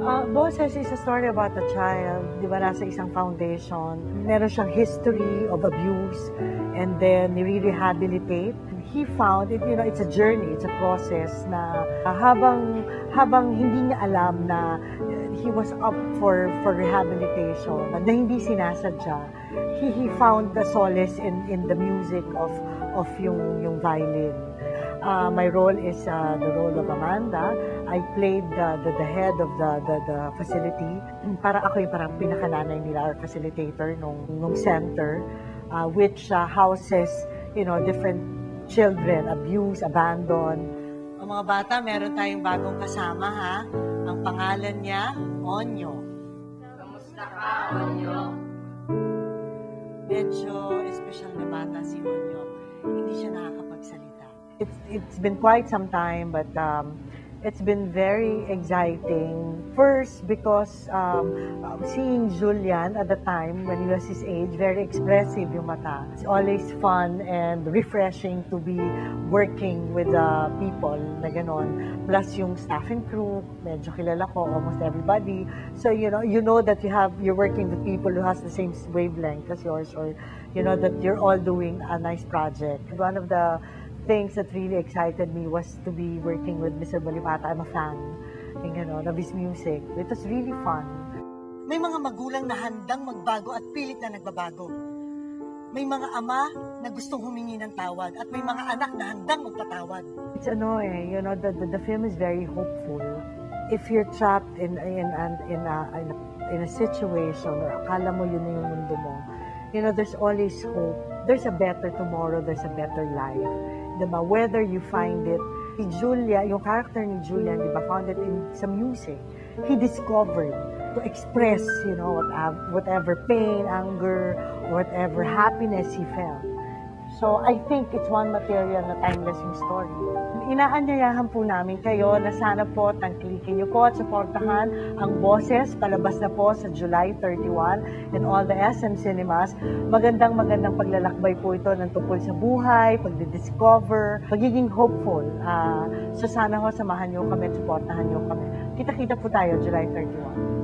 Boses is a story about a child, di ba, nasa isang foundation. Meron siyang history of abuse and then ni-rehabilitate. He found it, it's a journey, it's a process na habang hindi niya alam na he was up for rehabilitation, na hindi sinasadya, he found the solace in the music of yung violin. My role is the role of Amanda. I played the head of the facility. Para ako yung parang pinakananay nila or facilitator nung center, which houses, different children, abused, abandoned. O mga bata, meron tayong bagong kasama ha. Ang pangalan niya, Onyo. Kamusta ka, Onyo? Medyo espesyal na bata si Onyo. Hindi siya nakakapagsalita. It's been quite some time, but it's been very exciting. First, because seeing Julian at the time, when he was his age, very expressive yung mata. It's always fun and refreshing to be working with people na ganon. Plus yung staff and crew, medyo kilala ko, almost everybody. So, you know that you're working with people who has the same wavelength as yours, or that you're all doing a nice project. One of the things that really excited me was to be working with Mr. Bolipata. I'm a fan of his music. It was really fun. May mga magulang na handang magbago at pilit na nagbabago. May mga ama na gustong humingi ng tawad at may mga anak na handang magpatawad. It's the film is very hopeful. If you're trapped in a situation or akala mo yun na yung mundo mo, there's always hope. There's a better tomorrow, there's a better life. Diba? Whether you find it, si Julia, yung character ni Julian, diba, found it in some music. He discovered to express, whatever pain, anger, whatever happiness he felt. So, I think it's one material na timeless yung story. Inaanyayahan po namin kayo na sana po tangkilikin niyo po at supportahan ang Boses. Palabas na po sa July 31 in all the SM cinemas. Magandang paglalakbay po ito ng tungkol sa buhay, pagdidiscover, pagiging hopeful. So sana ho, samahan niyo kami at supportahan niyo kami. Kita-kita po tayo July 31.